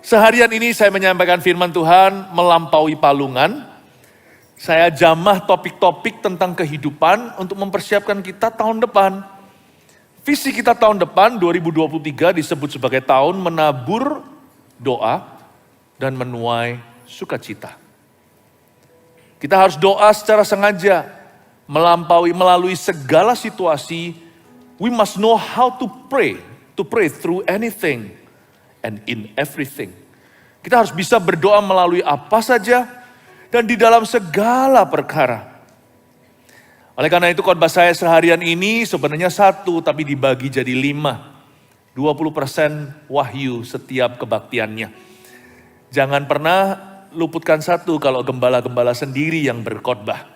Seharian ini saya menyampaikan firman Tuhan melampaui palungan. Saya jamah topik-topik tentang kehidupan untuk mempersiapkan kita tahun depan. Visi kita tahun depan 2023 disebut sebagai tahun menabur doa dan menuai sukacita. Kita harus doa secara sengaja, melalui segala situasi. We must know how to pray through anything and in everything. Kita harus bisa berdoa melalui apa saja dan di dalam segala perkara. Oleh karena itu khotbah saya seharian ini sebenarnya satu tapi dibagi jadi 5. 20% wahyu setiap kebaktiannya. Jangan pernah luputkan satu kalau gembala-gembala sendiri yang berkhotbah.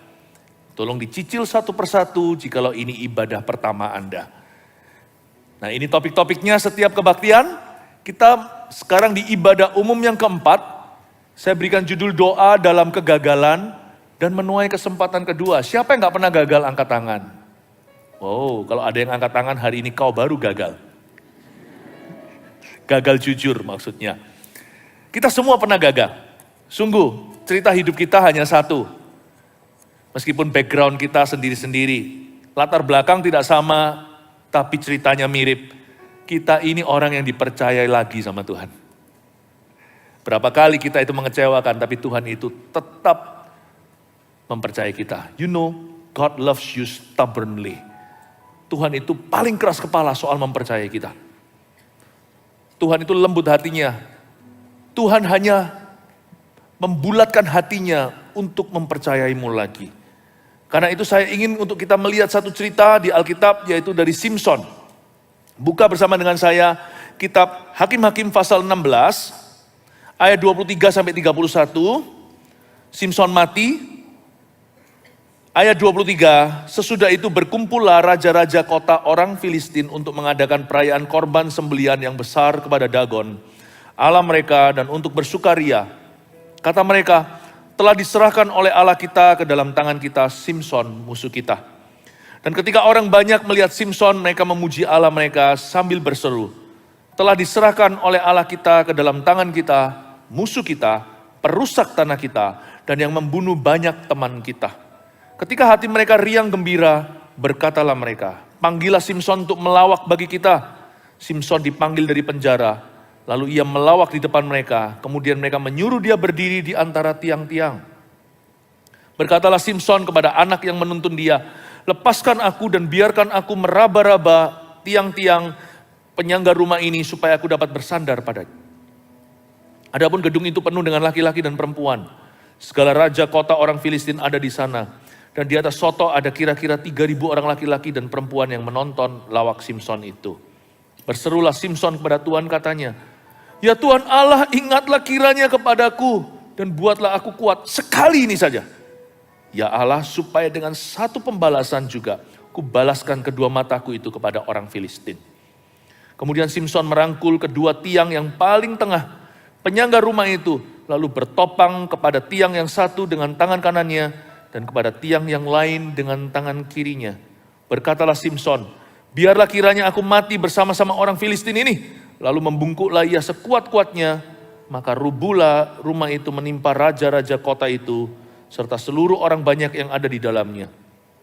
Tolong dicicil satu persatu jikalau ini ibadah pertama Anda. Nah ini topik-topiknya setiap kebaktian. Kita sekarang di ibadah umum yang keempat, saya berikan judul doa dalam kegagalan dan menuai kesempatan kedua. Siapa yang gak pernah gagal angkat tangan? Oh, kalau ada yang angkat tangan hari ini kau baru gagal. Gagal jujur maksudnya. Kita semua pernah gagal. Sungguh, cerita hidup kita hanya satu. Meskipun background kita sendiri-sendiri. Latar belakang tidak sama, tapi ceritanya mirip. Kita ini orang yang dipercayai lagi sama Tuhan. Berapa kali kita itu mengecewakan, tapi Tuhan itu tetap mempercayai kita. You know, God loves you stubbornly. Tuhan itu paling keras kepala soal mempercayai kita. Tuhan itu lembut hatinya. Tuhan hanya membulatkan hatinya untuk mempercayaimu lagi. Karena itu saya ingin untuk kita melihat satu cerita di Alkitab, yaitu dari Simson. Buka bersama dengan saya kitab Hakim-Hakim pasal 16 ayat 23-31. Simson mati. Ayat 23, sesudah itu berkumpullah raja-raja kota orang Filistin untuk mengadakan perayaan korban sembelian yang besar kepada Dagon, Allah mereka, dan untuk bersukaria. Kata mereka, telah diserahkan oleh Allah kita ke dalam tangan kita Simson musuh kita. Dan ketika orang banyak melihat Simson, mereka memuji Allah mereka sambil berseru, telah diserahkan oleh Allah kita ke dalam tangan kita, musuh kita, perusak tanah kita, dan yang membunuh banyak teman kita. Ketika hati mereka riang gembira, berkatalah mereka, panggillah Simson untuk melawak bagi kita. Simson dipanggil dari penjara, lalu ia melawak di depan mereka, kemudian mereka menyuruh dia berdiri di antara tiang-tiang. Berkatalah Simson kepada anak yang menuntun dia, lepaskan aku dan biarkan aku meraba-raba tiang-tiang penyangga rumah ini supaya aku dapat bersandar padanya. Adapun gedung itu penuh dengan laki-laki dan perempuan. Segala raja kota orang Filistin ada di sana. Dan di atas soto ada kira-kira 3.000 orang laki-laki dan perempuan yang menonton lawak Simson itu. Berserulah Simson kepada Tuhan katanya, ya Tuhan Allah, ingatlah kiranya kepadaku dan buatlah aku kuat sekali ini saja. Ya Allah, supaya dengan satu pembalasan juga, ku balaskan kedua mataku itu kepada orang Filistin. Kemudian Simson merangkul kedua tiang yang paling tengah, penyangga rumah itu, lalu bertopang kepada tiang yang satu dengan tangan kanannya, dan kepada tiang yang lain dengan tangan kirinya. Berkatalah Simson, biarlah kiranya aku mati bersama-sama orang Filistin ini. Lalu membungkuklah ia sekuat-kuatnya, maka rubuhlah rumah itu menimpa raja-raja kota itu, serta seluruh orang banyak yang ada di dalamnya.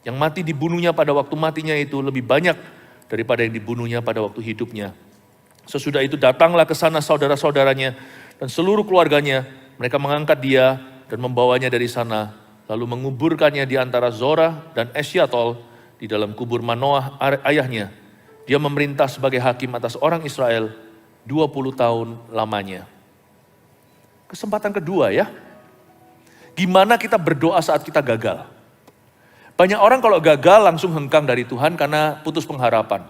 Yang mati dibunuhnya pada waktu matinya itu lebih banyak daripada yang dibunuhnya pada waktu hidupnya. Sesudah itu datanglah ke sana saudara-saudaranya dan seluruh keluarganya. Mereka mengangkat dia dan membawanya dari sana, lalu menguburkannya di antara Zorah dan Esyathol di dalam kubur Manoah ayahnya. Dia memerintah sebagai hakim atas orang Israel 20 tahun lamanya. Kesempatan kedua ya. Gimana kita berdoa saat kita gagal? Banyak orang kalau gagal langsung hengkang dari Tuhan karena putus pengharapan.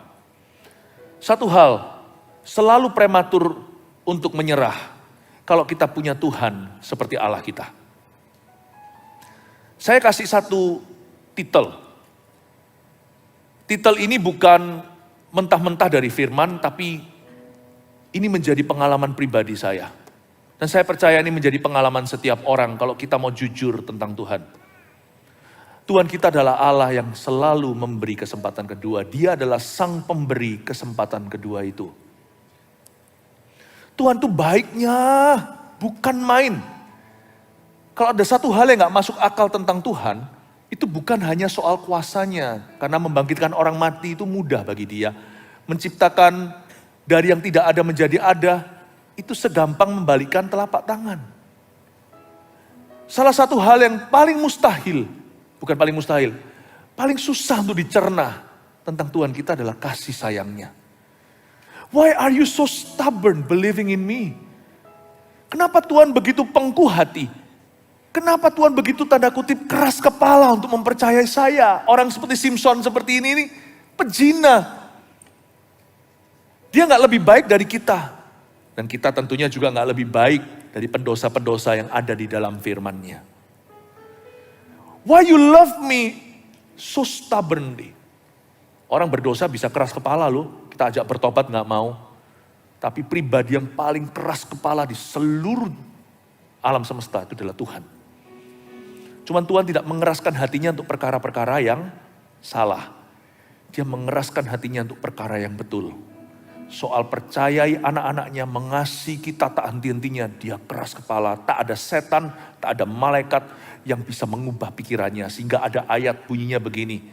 Satu hal, selalu prematur untuk menyerah kalau kita punya Tuhan seperti Allah kita. Saya kasih satu titel. Titel ini bukan mentah-mentah dari firman, tapi ini menjadi pengalaman pribadi saya. Dan saya percaya ini menjadi pengalaman setiap orang kalau kita mau jujur tentang Tuhan. Tuhan kita adalah Allah yang selalu memberi kesempatan kedua. Dia adalah sang pemberi kesempatan kedua itu. Tuhan tuh baiknya, bukan main. Kalau ada satu hal yang gak masuk akal tentang Tuhan, itu bukan hanya soal kuasanya. Karena membangkitkan orang mati itu mudah bagi dia. Menciptakan dari yang tidak ada menjadi ada, itu segampang membalikkan telapak tangan. Salah satu hal yang paling mustahil, bukan paling mustahil, paling susah untuk dicerna tentang Tuhan kita adalah kasih sayangnya. Why are you so stubborn believing in me? Kenapa Tuhan begitu pengku hati? Kenapa Tuhan begitu tanda kutip keras kepala untuk mempercayai saya? Orang seperti Simpson seperti ini pejina. Dia gak lebih baik dari kita. Dan kita tentunya juga gak lebih baik dari pendosa-pendosa yang ada di dalam firman-Nya. Why you love me so stubbornly? Orang berdosa bisa keras kepala loh. Kita ajak bertobat gak mau. Tapi pribadi yang paling keras kepala di seluruh alam semesta itu adalah Tuhan. Cuman Tuhan tidak mengeraskan hatinya untuk perkara-perkara yang salah. Dia mengeraskan hatinya untuk perkara yang betul. Soal percayai anak-anaknya, mengasihi kita tak henti-hentinya, dia keras kepala. Tak ada setan, tak ada malaikat yang bisa mengubah pikirannya. Sehingga ada ayat bunyinya begini,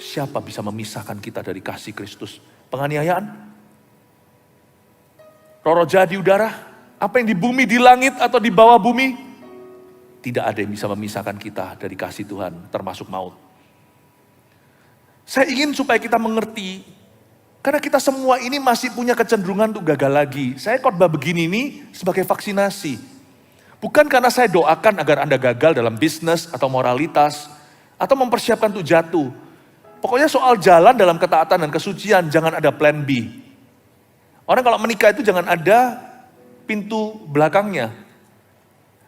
siapa bisa memisahkan kita dari kasih Kristus? Penganiayaan? Roro jahat di udara? Apa yang di bumi, di langit, atau di bawah bumi? Tidak ada yang bisa memisahkan kita dari kasih Tuhan, termasuk maut. Saya ingin supaya kita mengerti, karena kita semua ini masih punya kecenderungan untuk gagal lagi. Saya khotbah begini ini sebagai vaksinasi. Bukan karena saya doakan agar Anda gagal dalam bisnis atau moralitas, atau mempersiapkan untuk jatuh. Pokoknya soal jalan dalam ketaatan dan kesucian, jangan ada plan B. Orang kalau menikah itu jangan ada pintu belakangnya.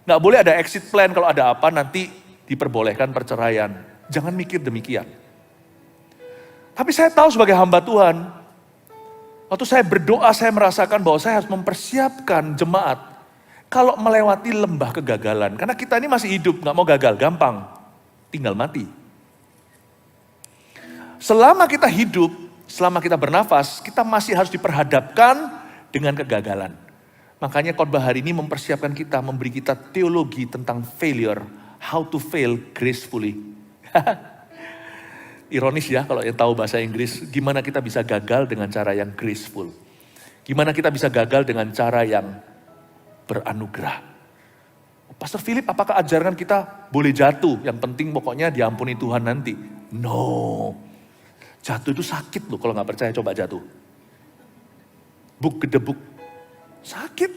Nggak boleh ada exit plan, kalau ada apa nanti diperbolehkan perceraian. Jangan mikir demikian. Tapi saya tahu sebagai hamba Tuhan, waktu saya berdoa saya merasakan bahwa saya harus mempersiapkan jemaat kalau melewati lembah kegagalan. Karena kita ini masih hidup, nggak mau gagal, gampang. Tinggal mati. Selama kita hidup, selama kita bernafas, kita masih harus diperhadapkan dengan kegagalan. Makanya khotbah hari ini mempersiapkan kita, memberi kita teologi tentang failure. How to fail gracefully. Ironis ya kalau yang tahu bahasa Inggris, gimana kita bisa gagal dengan cara yang graceful. Gimana kita bisa gagal dengan cara yang beranugerah. Pastor Philip, apakah ajaran kita boleh jatuh? Yang penting pokoknya diampuni Tuhan nanti. No. Jatuh itu sakit loh, kalau gak percaya coba jatuh. Buk gedebuk. Sakit.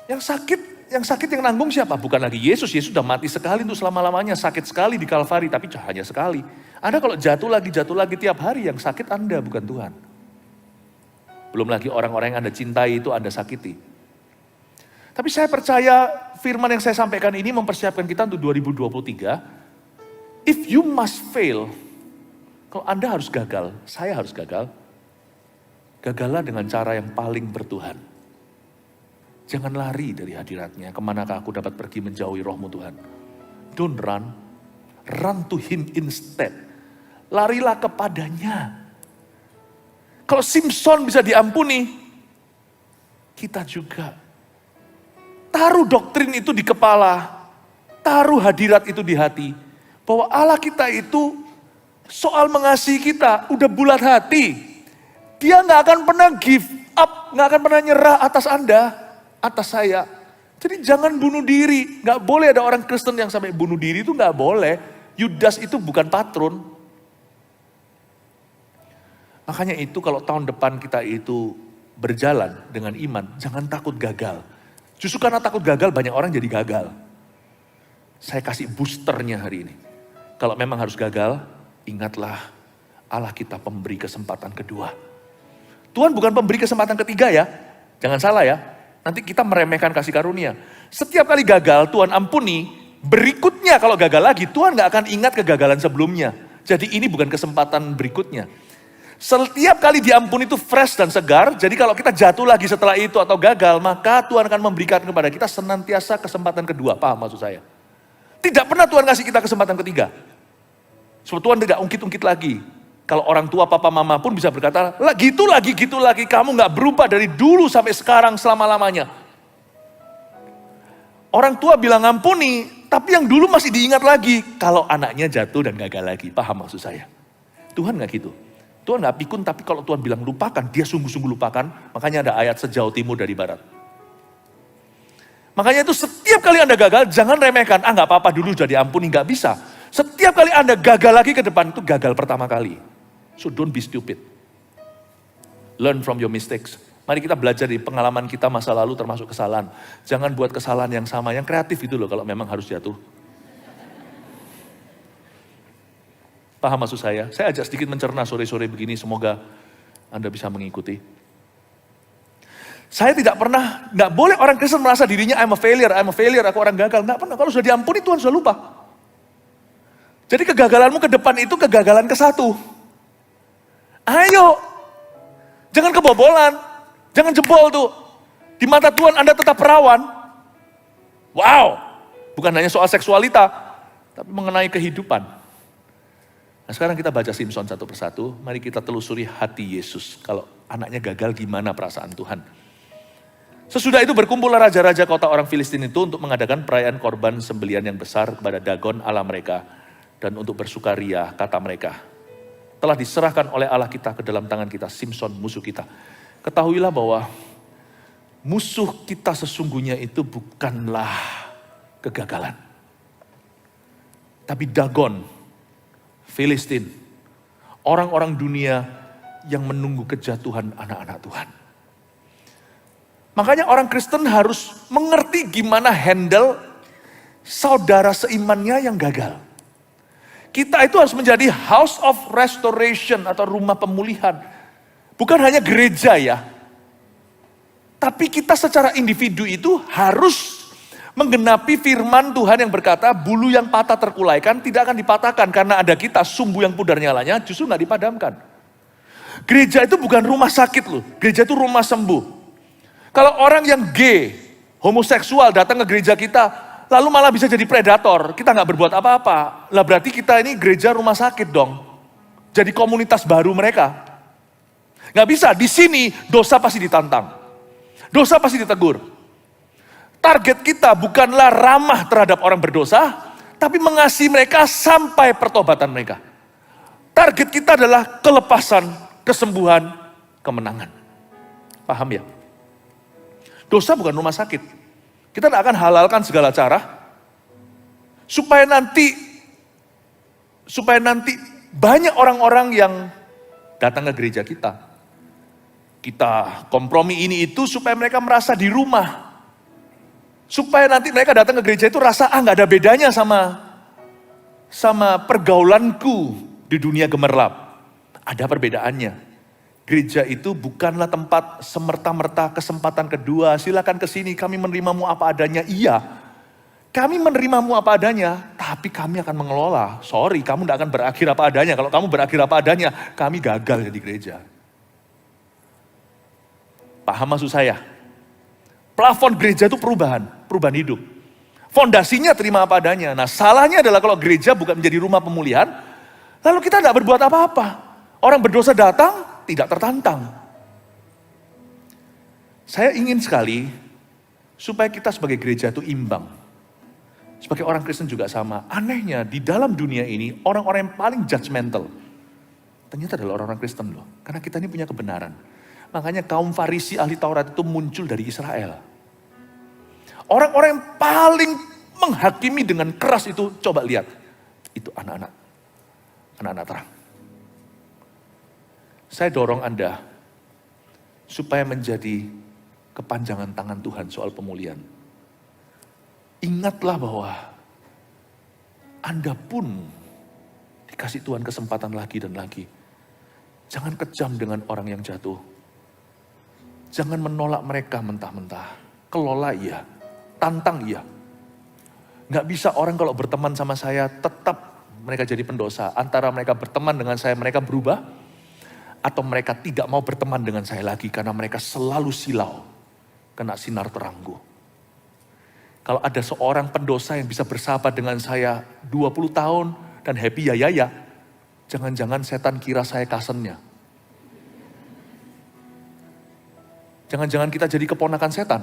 Yang sakit yang nanggung siapa? Bukan lagi Yesus. Yesus sudah mati sekali untuk selama-lamanya. Sakit sekali di Kalvari, tapi hanya sekali. Anda kalau jatuh lagi tiap hari, yang sakit Anda bukan Tuhan. Belum lagi orang-orang yang Anda cintai itu Anda sakiti. Tapi saya percaya firman yang saya sampaikan ini mempersiapkan kita untuk 2023. If you must fail, kalau Anda harus gagal, saya harus gagal. Gagallah dengan cara yang paling bertuhan. Jangan lari dari hadiratnya. Kemanakah aku dapat pergi menjauhi rohmu Tuhan? Don't run. Run to him instead. Larilah kepadanya. Kalau Simpson bisa diampuni, kita juga. Taruh doktrin itu di kepala. Taruh hadirat itu di hati. Bahwa Allah kita itu soal mengasihi kita udah bulat hati. Dia gak akan pernah give up, gak akan pernah nyerah atas Anda, atas saya. Jadi jangan bunuh diri. Gak boleh ada orang Kristen yang sampai bunuh diri, itu gak boleh. Yudas itu bukan patron. Makanya itu kalau tahun depan kita itu berjalan dengan iman, jangan takut gagal. Justru karena takut gagal banyak orang jadi gagal. Saya kasih boosternya hari ini. Kalau memang harus gagal, ingatlah Allah kita pemberi kesempatan kedua. Tuhan bukan pemberi kesempatan ketiga ya. Jangan salah ya. Nanti kita meremehkan kasih karunia. Setiap kali gagal Tuhan ampuni. Berikutnya kalau gagal lagi Tuhan gak akan ingat kegagalan sebelumnya. Jadi ini bukan kesempatan berikutnya. Setiap kali diampuni itu fresh dan segar. Jadi kalau kita jatuh lagi setelah itu atau gagal. Maka Tuhan akan memberikan kepada kita senantiasa kesempatan kedua. Paham maksud saya? Tidak pernah Tuhan kasih kita kesempatan ketiga. Sebab Tuhan tidak ungkit-ungkit lagi. Kalau orang tua, papa, mama pun bisa berkata, lah gitu lagi, kamu gak berubah dari dulu sampai sekarang selama-lamanya. Orang tua bilang ampuni, tapi yang dulu masih diingat lagi. Kalau anaknya jatuh dan gagal lagi, paham maksud saya? Tuhan gak gitu. Tuhan gak pikun, tapi kalau Tuhan bilang lupakan, dia sungguh-sungguh lupakan. Makanya ada ayat sejauh timur dari barat. Makanya itu setiap kali Anda gagal, jangan remehkan. Gak apa-apa dulu sudah diampuni, gak bisa. Setiap kali Anda gagal lagi ke depan, itu gagal pertama kali. So don't be stupid. Learn from your mistakes. Mari kita belajar dari pengalaman kita masa lalu termasuk kesalahan. Jangan buat kesalahan yang sama, yang kreatif itu loh kalau memang harus jatuh. Paham maksud saya? Saya ajak sedikit mencerna sore-sore begini, semoga Anda bisa mengikuti. Saya tidak pernah, nggak boleh orang Kristen merasa dirinya I'm a failure, aku orang gagal. Nggak pernah, kalau sudah diampuni Tuhan sudah lupa. Jadi kegagalanmu ke depan itu kegagalan ke satu. Ayo, jangan kebobolan, jangan jebol tuh. Di mata Tuhan Anda tetap perawan. Wow, bukan hanya soal seksualita, tapi mengenai kehidupan. Nah sekarang kita baca Simson satu persatu, mari kita telusuri hati Yesus. Kalau anaknya gagal gimana perasaan Tuhan. Sesudah itu berkumpullah raja-raja kota orang Filistin itu untuk mengadakan perayaan korban sembelian yang besar kepada Dagon Allah mereka. Dan untuk bersukaria kata mereka, telah diserahkan oleh Allah kita ke dalam tangan kita, Simson musuh kita. Ketahuilah bahwa musuh kita sesungguhnya itu bukanlah kegagalan. Tapi Dagon, Filistin, orang-orang dunia yang menunggu kejatuhan anak-anak Tuhan. Makanya orang Kristen harus mengerti gimana handle saudara seimannya yang gagal. Kita itu harus menjadi house of restoration atau rumah pemulihan. Bukan hanya gereja ya. Tapi kita secara individu itu harus menggenapi firman Tuhan yang berkata, bulu yang patah terkulaikan tidak akan dipatahkan. Karena ada kita, sumbu yang pudar nyalanya justru gak dipadamkan. Gereja itu bukan rumah sakit loh. Gereja itu rumah sembuh. Kalau orang yang gay, homoseksual datang ke gereja kita, lalu malah bisa jadi predator, kita gak berbuat apa-apa. Lah berarti kita ini gereja rumah sakit dong. Jadi komunitas baru mereka. Gak bisa, di sini dosa pasti ditantang. Dosa pasti ditegur. Target kita bukanlah ramah terhadap orang berdosa, tapi mengasihi mereka sampai pertobatan mereka. Target kita adalah kelepasan, kesembuhan, kemenangan. Paham ya? Dosa bukan rumah sakit. Kita tidak akan halalkan segala cara supaya nanti banyak orang-orang yang datang ke gereja kita. Kita kompromi ini itu supaya mereka merasa di rumah. Supaya nanti mereka datang ke gereja itu rasa gak ada bedanya sama pergaulanku di dunia gemerlap. Ada perbedaannya. Gereja itu bukanlah tempat semerta-merta kesempatan kedua. Silakan ke sini, kami menerimamu apa adanya. Iya, kami menerimamu apa adanya, tapi kami akan mengelola. Sorry, kamu tidak akan berakhir apa adanya. Kalau kamu berakhir apa adanya, kami gagal jadi gereja. Paham maksud saya? Plafon gereja itu perubahan hidup. Fondasinya terima apa adanya. Nah salahnya adalah kalau gereja bukan menjadi rumah pemulihan, lalu kita tidak berbuat apa-apa. Orang berdosa datang, tidak tertantang. Saya ingin sekali supaya kita sebagai gereja itu imbang. Sebagai orang Kristen juga sama. Anehnya di dalam dunia ini orang-orang yang paling judgmental ternyata adalah orang-orang Kristen loh. Karena kita ini punya kebenaran. Makanya kaum Farisi ahli Taurat itu muncul dari Israel. Orang-orang yang paling menghakimi dengan keras itu coba lihat. Itu anak-anak terang. Saya dorong Anda supaya menjadi kepanjangan tangan Tuhan soal pemulihan. Ingatlah bahwa Anda pun dikasih Tuhan kesempatan lagi dan lagi. Jangan kejam dengan orang yang jatuh. Jangan menolak mereka mentah-mentah. Kelola iya, tantang iya. Gak bisa orang kalau berteman sama saya tetap mereka jadi pendosa. Antara mereka berteman dengan saya mereka berubah. Atau mereka tidak mau berteman dengan saya lagi karena mereka selalu silau. Kena sinar terangku. Kalau ada seorang pendosa yang bisa bersahabat dengan saya 20 tahun dan happy ya. Jangan-jangan setan kira saya cousin-nya. Jangan-jangan kita jadi keponakan setan.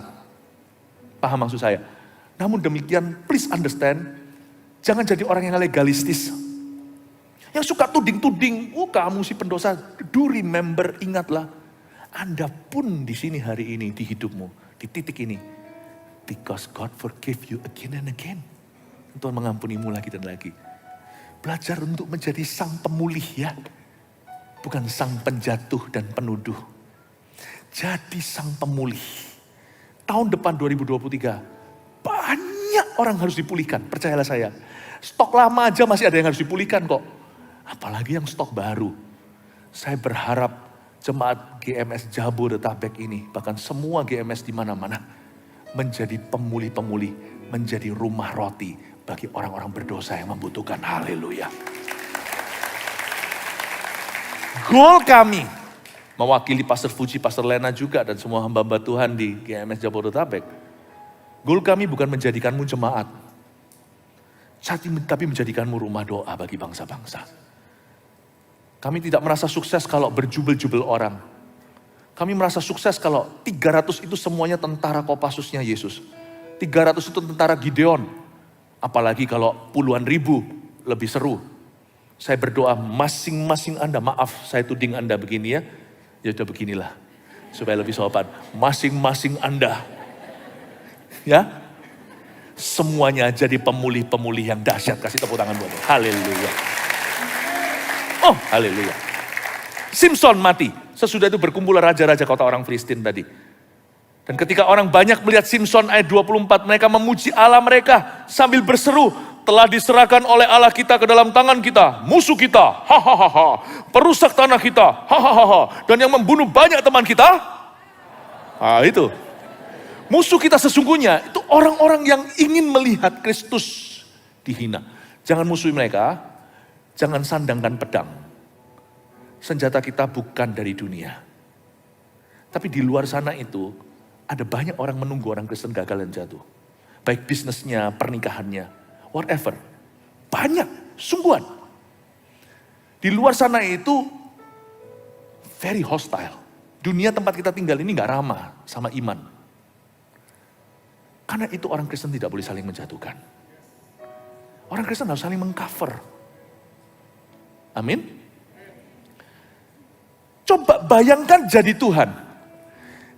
Paham maksud saya? Namun demikian, please understand, jangan jadi orang yang legalistis. Yang suka tuding-tuding, kamu si pendosa. Do remember, ingatlah, Anda pun di sini hari ini, di hidupmu, di titik ini. Because God forgive you again and again. Tuhan mengampunimu lagi dan lagi. Belajar untuk menjadi sang pemulih ya. Bukan sang penjatuh dan penuduh. Jadi sang pemulih. Tahun depan 2023, banyak orang harus dipulihkan, percayalah saya. Stok lama aja masih ada yang harus dipulihkan kok. Apalagi yang stok baru. Saya berharap jemaat GMS Jabodetabek ini, bahkan semua GMS di mana-mana, menjadi pemulih-pemulih, menjadi rumah roti bagi orang-orang berdosa yang membutuhkan. Haleluya. Goal kami, mewakili Pastor Fuji, Pastor Lena juga, dan semua hamba-hamba Tuhan di GMS Jabodetabek. Goal kami bukan menjadikanmu jemaat, tapi menjadikanmu rumah doa bagi bangsa-bangsa. Kami tidak merasa sukses kalau berjubel-jubel orang. Kami merasa sukses kalau 300 itu semuanya tentara Kopassusnya Yesus. 300 itu tentara Gideon. Apalagi kalau puluhan ribu, lebih seru. Saya berdoa masing-masing Anda, maaf saya tuding Anda begini ya. Ya udah beginilah, supaya lebih sopan. Masing-masing Anda, ya, semuanya jadi pemulih-pemulih yang dahsyat. Kasih tepuk tangan buat dia. Haleluya. Oh, haleluya. Simson mati. Sesudah itu berkumpul raja-raja kota orang Filistin tadi. Dan ketika orang banyak melihat Simson ayat 24, mereka memuji Allah mereka sambil berseru, telah diserahkan oleh Allah kita ke dalam tangan kita, musuh kita, hahaha, perusak tanah kita, hahaha, dan yang membunuh banyak teman kita. Itu. Musuh kita sesungguhnya, itu orang-orang yang ingin melihat Kristus dihina. Jangan musuhi mereka, jangan sandangkan pedang. Senjata kita bukan dari dunia. Tapi di luar sana itu, ada banyak orang menunggu orang Kristen gagal dan jatuh. Baik bisnisnya, pernikahannya, whatever. Banyak, sungguhan. Di luar sana itu very hostile. Dunia tempat kita tinggal ini gak ramah sama iman. Karena itu orang Kristen tidak boleh saling menjatuhkan. Orang Kristen harus saling mengcover. Amin. Coba bayangkan jadi Tuhan.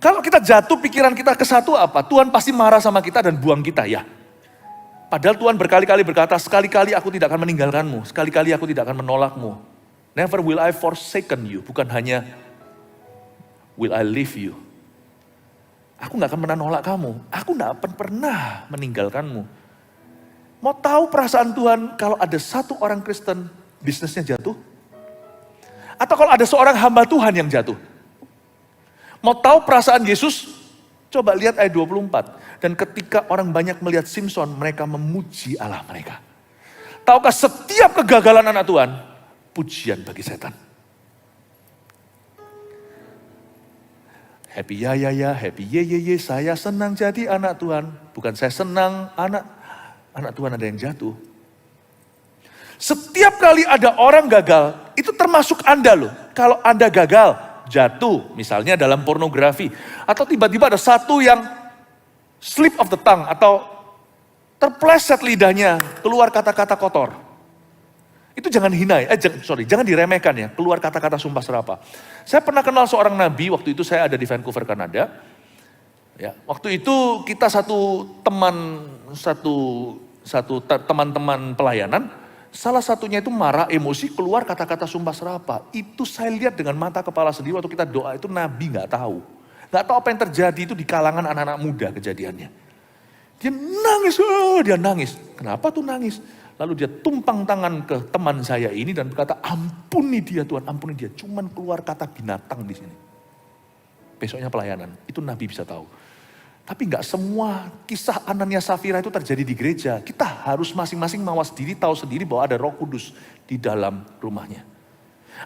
Kalau kita jatuh pikiran kita ke satu apa? Tuhan pasti marah sama kita dan buang kita ya. Padahal Tuhan berkali-kali berkata, sekali-kali aku tidak akan meninggalkanmu, sekali-kali aku tidak akan menolakmu. Never will I forsaken you, bukan hanya will I leave you. Aku gak akan pernah nolak kamu, aku gak akan pernah meninggalkanmu. Mau tahu perasaan Tuhan kalau ada satu orang Kristen bisnisnya jatuh? Atau kalau ada seorang hamba Tuhan yang jatuh? Mau tahu perasaan Yesus? Coba lihat ayat 24. Dan ketika orang banyak melihat Simson, mereka memuji Allah mereka. Tahukah setiap kegagalan anak Tuhan, pujian bagi setan. Happy ya, happy ye, saya senang jadi anak Tuhan. Bukan saya senang anak Tuhan ada yang jatuh. Setiap kali ada orang gagal, itu termasuk Anda loh. Kalau Anda gagal, jatuh, misalnya dalam pornografi, atau tiba-tiba ada satu yang slip of the tongue, atau terpleset lidahnya, keluar kata-kata kotor. Itu jangan hina, jangan diremehkan ya, keluar kata-kata sumpah serapah. Saya pernah kenal seorang nabi, waktu itu saya ada di Vancouver, Kanada. Ya, waktu itu kita teman-teman pelayanan, salah satunya itu marah, emosi, keluar kata-kata sumpah serapah. Itu saya lihat dengan mata kepala sendiri waktu kita doa itu nabi gak tahu. Gak tahu apa yang terjadi itu di kalangan anak-anak muda kejadiannya. Dia nangis. Kenapa tuh nangis? Lalu dia tumpang tangan ke teman saya ini dan berkata, ampuni dia Tuhan, ampuni dia. Cuman keluar kata binatang di sini. Besoknya pelayanan, itu nabi bisa tahu. Tapi nggak semua kisah Anania Safira itu terjadi di gereja. Kita harus masing-masing mawas diri, tahu sendiri bahwa ada Roh Kudus di dalam rumahnya.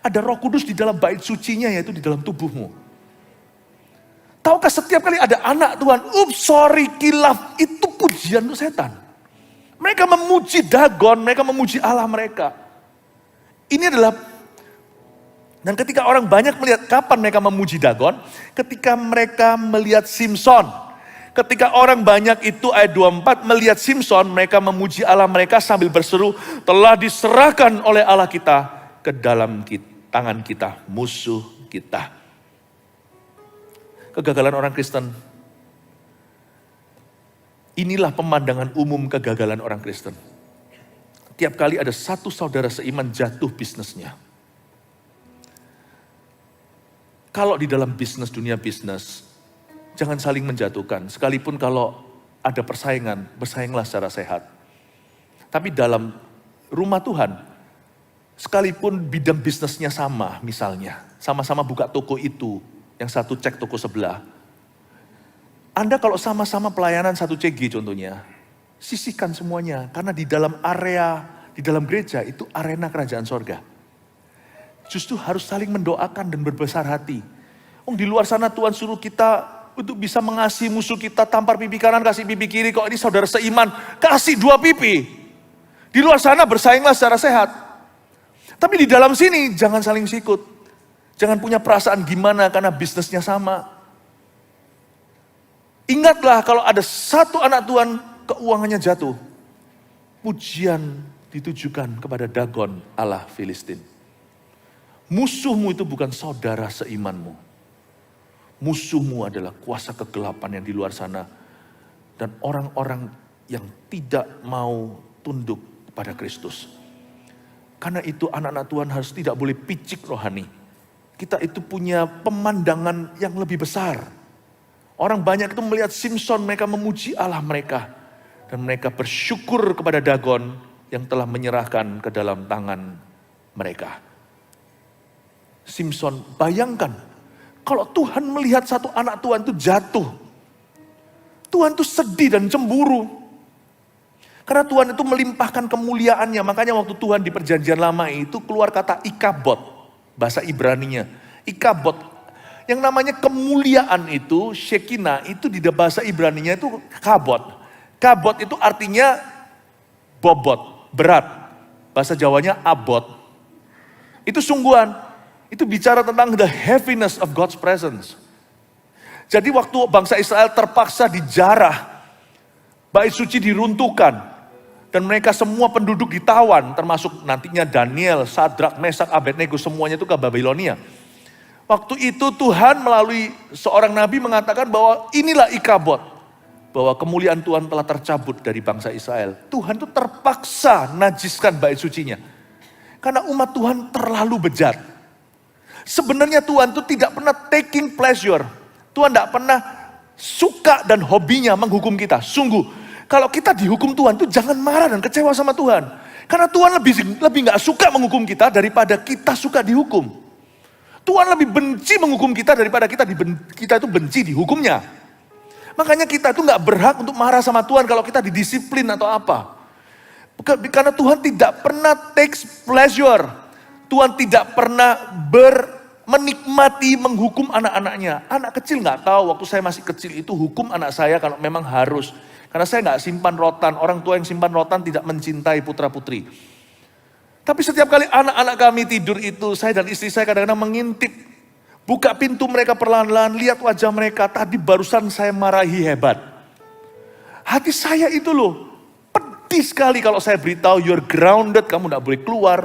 Ada Roh Kudus di dalam bait sucinya, yaitu di dalam tubuhmu. Tahukah setiap kali ada anak Tuhan, kilaf, itu pujian untuk setan. Mereka memuji Dagon, mereka memuji Allah mereka. Ini adalah Dan ketika orang banyak melihat, kapan mereka memuji Dagon? Ketika mereka melihat Simson. Ketika orang banyak itu ayat 24 melihat Simson, mereka memuji Allah mereka sambil berseru, telah diserahkan oleh Allah kita ke dalam tangan kita, musuh kita. Kegagalan orang Kristen. Inilah pemandangan umum kegagalan orang Kristen. Tiap kali ada satu saudara seiman jatuh bisnisnya. Kalau di dalam bisnis, dunia bisnis, jangan saling menjatuhkan. Sekalipun kalau ada persaingan, bersainglah secara sehat. Tapi dalam rumah Tuhan, sekalipun bidang bisnisnya sama misalnya, sama-sama buka toko itu, yang satu cek toko sebelah. Anda kalau sama-sama pelayanan satu CG contohnya, sisihkan semuanya. Karena di dalam area, di dalam gereja itu arena kerajaan sorga. Justru harus saling mendoakan dan berbesar hati. Di luar sana Tuhan suruh kita untuk bisa mengasihi musuh kita, tampar pipi kanan, kasih pipi kiri. Kok ini saudara seiman, kasih 2 pipi. Di luar sana bersainglah secara sehat. Tapi di dalam sini jangan saling sikut. Jangan punya perasaan gimana karena bisnisnya sama. Ingatlah kalau ada satu anak Tuhan keuangannya jatuh. Pujian ditujukan kepada Dagon Allah Filistin. Musuhmu itu bukan saudara seimanmu. Musuhmu adalah kuasa kegelapan yang di luar sana. Dan orang-orang yang tidak mau tunduk kepada Kristus. Karena itu anak-anak Tuhan harus tidak boleh picik rohani. Kita itu punya pemandangan yang lebih besar. Orang banyak itu melihat Simson, mereka memuji Allah mereka. Dan mereka bersyukur kepada Dagon yang telah menyerahkan ke dalam tangan mereka. Simson, bayangkan kalau Tuhan melihat satu anak Tuhan itu jatuh. Tuhan itu sedih dan cemburu. Karena Tuhan itu melimpahkan kemuliaannya. Makanya waktu Tuhan di perjanjian lama itu keluar kata ikabod. Bahasa Ibraninya. Ikabod. Yang namanya kemuliaan itu, Shekinah, itu di bahasa Ibraninya itu kabod. Kabod itu artinya bobot, berat. Bahasa Jawanya abot. Itu sungguhan. Itu bicara tentang the heaviness of God's presence. Jadi waktu bangsa Israel terpaksa dijarah, bait suci diruntuhkan, dan mereka semua penduduk ditawan, termasuk nantinya Daniel, Sadrak, Mesak, Abednego, semuanya itu ke Babilonia. Waktu itu Tuhan melalui seorang nabi mengatakan bahwa inilah ikabod, bahwa kemuliaan Tuhan telah tercabut dari bangsa Israel. Tuhan itu terpaksa najiskan bait sucinya. Karena umat Tuhan terlalu bejat. Sebenarnya Tuhan itu tidak pernah taking pleasure. Tuhan tidak pernah suka dan hobinya menghukum kita. Sungguh, kalau kita dihukum Tuhan itu jangan marah dan kecewa sama Tuhan. Karena Tuhan lebih gak suka menghukum kita daripada kita suka dihukum. Tuhan lebih benci menghukum kita daripada kita itu benci dihukumnya. Makanya kita itu gak berhak untuk marah sama Tuhan kalau kita didisiplin atau apa. Karena Tuhan tidak pernah takes pleasure. Tuhan tidak pernah menikmati menghukum anak-anaknya. Anak kecil nggak tahu, waktu saya masih kecil itu hukum anak saya kalau memang harus. Karena saya nggak simpan rotan, orang tua yang simpan rotan tidak mencintai putra-putri. Tapi setiap kali anak-anak kami tidur itu, saya dan istri saya kadang-kadang mengintip. Buka pintu mereka perlahan-lahan, lihat wajah mereka, tadi barusan saya marahi hebat. Hati saya itu loh, pedih sekali kalau saya beritahu, you're grounded, kamu nggak boleh keluar.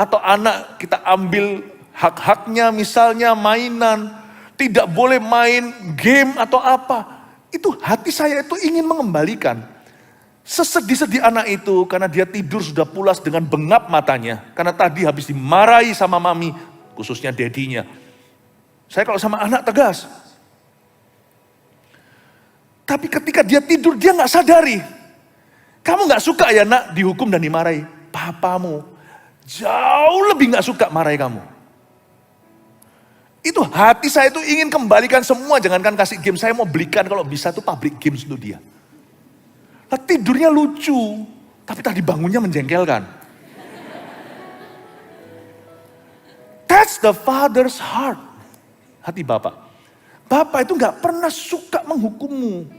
Atau anak kita ambil hak-haknya misalnya mainan. Tidak boleh main game atau apa. Itu hati saya itu ingin mengembalikan. Sesedih-sedih anak itu karena dia tidur sudah pulas dengan bengap matanya. Karena tadi habis dimarahi sama mami, khususnya dedinya. Saya kalau sama anak tegas. Tapi ketika dia tidur dia gak sadari. Kamu gak suka ya nak dihukum dan dimarahi. Papamu jauh lebih gak suka marahi kamu. Itu hati saya itu ingin kembalikan semua. Jangankan kasih game, saya mau belikan kalau bisa tuh public games untuk dia. Nah, tidurnya lucu, tapi tadi bangunnya menjengkelkan. That's the father's heart. Hati Bapak. Bapak itu gak pernah suka menghukummu.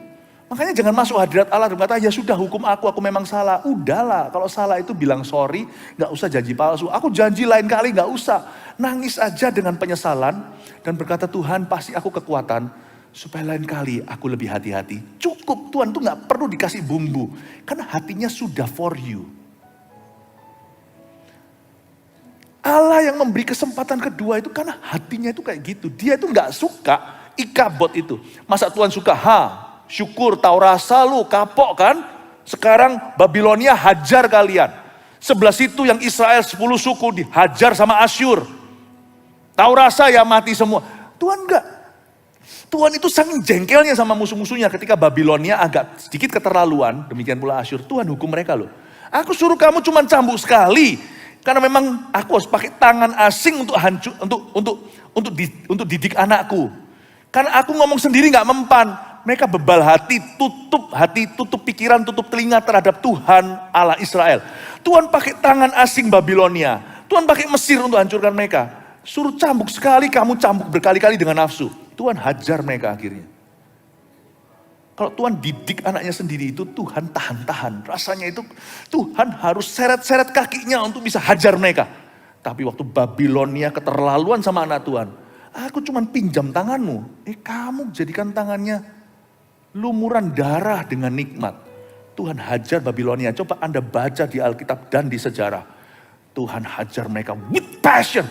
Makanya jangan masuk hadirat Allah dan kata, ya sudah hukum aku memang salah. Udahlah, kalau salah itu bilang sorry, gak usah janji palsu. Aku janji lain kali gak usah. Nangis aja dengan penyesalan dan berkata, Tuhan pasti aku kekuatan supaya lain kali aku lebih hati-hati. Cukup, Tuhan tuh gak perlu dikasih bumbu. Karena hatinya sudah for you. Allah yang memberi kesempatan kedua itu karena hatinya itu kayak gitu. Dia itu gak suka Ikabod itu. Masa Tuhan suka, syukur, tahu rasa lu, kapok kan? Sekarang Babilonia hajar kalian. Sebelah situ yang Israel 10 suku dihajar sama Asyur. Tahu rasa ya mati semua. Tuhan enggak. Tuhan itu saking jengkelnya sama musuh-musuhnya ketika Babilonia agak sedikit keterlaluan. Demikian pula Asyur. Tuhan hukum mereka loh. Aku suruh kamu cuma cambuk sekali. Karena memang aku harus pakai tangan asing untuk hancur, untuk didik anakku. Karena aku ngomong sendiri gak mempan. Mereka bebal hati, tutup pikiran, tutup telinga terhadap Tuhan Allah Israel. Tuhan pakai tangan asing Babilonia. Tuhan pakai Mesir untuk hancurkan mereka. Suruh cambuk sekali, kamu cambuk berkali-kali dengan nafsu. Tuhan hajar mereka akhirnya. Kalau Tuhan didik anaknya sendiri itu Tuhan tahan-tahan. Rasanya itu Tuhan harus seret-seret kakinya untuk bisa hajar mereka. Tapi waktu Babilonia keterlaluan sama anak Tuhan. Aku cuma pinjam tanganmu. Kamu jadikan tangannya lumuran darah dengan nikmat. Tuhan hajar Babilonia. Coba Anda baca di Alkitab dan di sejarah. Tuhan hajar mereka with passion.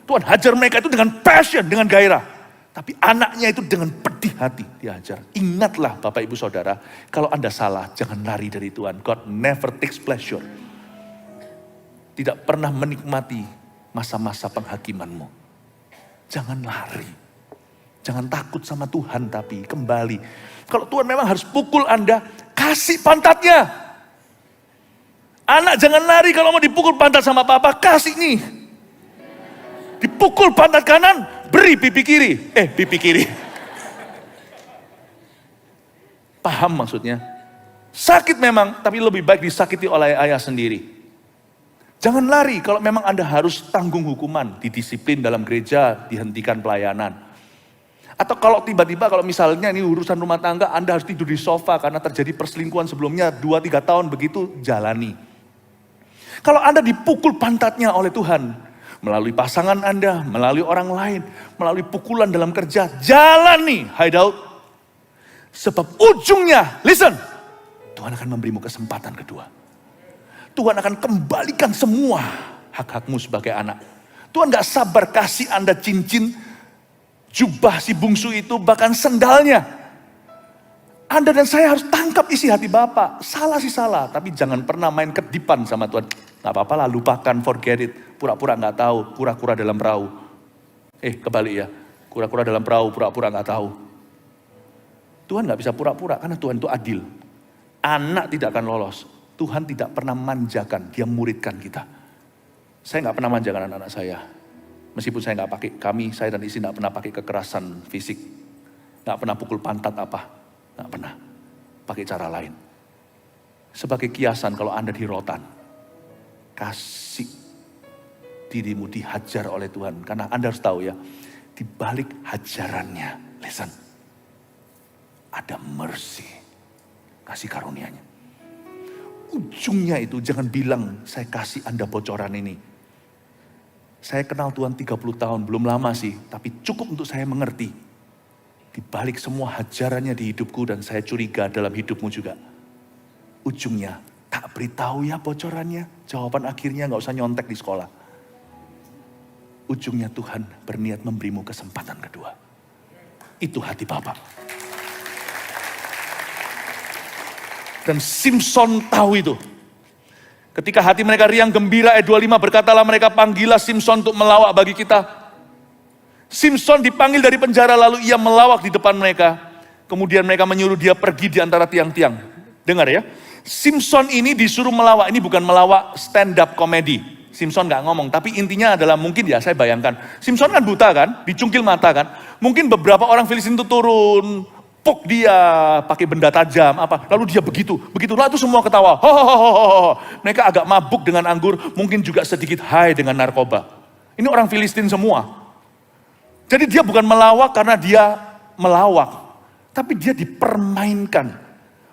Tuhan hajar mereka itu dengan passion, dengan gairah. Tapi anaknya itu dengan pedih hati dihajar. Ingatlah Bapak Ibu Saudara, kalau Anda salah jangan lari dari Tuhan. God never takes pleasure. Tidak pernah menikmati masa-masa penghakimanmu. Jangan lari. Jangan takut sama Tuhan tapi kembali. Kalau Tuhan memang harus pukul Anda, kasih pantatnya. Anak jangan lari kalau mau dipukul pantat sama papa, kasih nih. Dipukul pantat kanan, beri pipi kiri. Pipi kiri. Paham maksudnya? Sakit memang, tapi lebih baik disakiti oleh ayah sendiri. Jangan lari kalau memang Anda harus tanggung hukuman, didisiplin dalam gereja, dihentikan pelayanan. Atau kalau tiba-tiba kalau misalnya ini urusan rumah tangga, Anda harus tidur di sofa karena terjadi perselingkuhan sebelumnya 2-3 tahun, begitu jalani. Kalau Anda dipukul pantatnya oleh Tuhan, melalui pasangan Anda, melalui orang lain, melalui pukulan dalam kerja, jalani, hai Daud. Sebab ujungnya, listen, Tuhan akan memberimu kesempatan kedua. Tuhan akan kembalikan semua hak-hakmu sebagai anak. Tuhan gak sabar kasih Anda cincin, jubah si bungsu itu, bahkan sendalnya. Anda dan saya harus tangkap isi hati Bapak. Salah sih salah, tapi jangan pernah main kedipan sama Tuhan. Gak apa-apa lah, lupakan, forget it. Pura-pura gak tahu, kura-kura dalam perahu. Kebalik ya, kura-kura dalam perahu, pura-pura gak tahu. Tuhan gak bisa pura-pura, karena Tuhan itu adil. Anak tidak akan lolos. Tuhan tidak pernah manjakan, Dia muridkan kita. Saya gak pernah manjakan anak-anak saya. Meskipun saya nggak pakai, saya dan istri nggak pernah pakai kekerasan fisik, nggak pernah pukul pantat apa, nggak pernah. Pakai cara lain. Sebagai kiasan kalau Anda di rotan, kasih dirimu dihajar oleh Tuhan. Karena Anda harus tahu ya, di balik hajarannya, listen, ada mercy, kasih karunia-Nya. Ujungnya itu jangan bilang saya kasih Anda bocoran ini. Saya kenal Tuhan 30 tahun, belum lama sih, tapi cukup untuk saya mengerti. Di balik semua hajarannya di hidupku dan saya curiga dalam hidupmu juga. Ujungnya, tak beritahu ya bocorannya. Jawaban akhirnya gak usah nyontek di sekolah. Ujungnya Tuhan berniat memberimu kesempatan kedua. Itu hati Bapak. Dan Simson tahu itu. Ketika hati mereka riang gembira, ayat 25 berkatalah mereka, panggillah Simson untuk melawak bagi kita. Simson dipanggil dari penjara lalu ia melawak di depan mereka. Kemudian mereka menyuruh dia pergi di antara tiang-tiang. Dengar ya, Simson ini disuruh melawak, ini bukan melawak stand up comedy. Simson gak ngomong, tapi intinya adalah mungkin ya saya bayangkan. Simson kan buta kan, dicungkil mata kan. Mungkin beberapa orang Filistin itu turun, pok dia pakai benda tajam apa, lalu dia begitulah itu semua ketawa, mereka agak mabuk dengan anggur, mungkin juga sedikit high dengan narkoba. Ini orang Filistin semua. Jadi dia bukan melawak karena dia melawak, Tapi dia dipermainkan.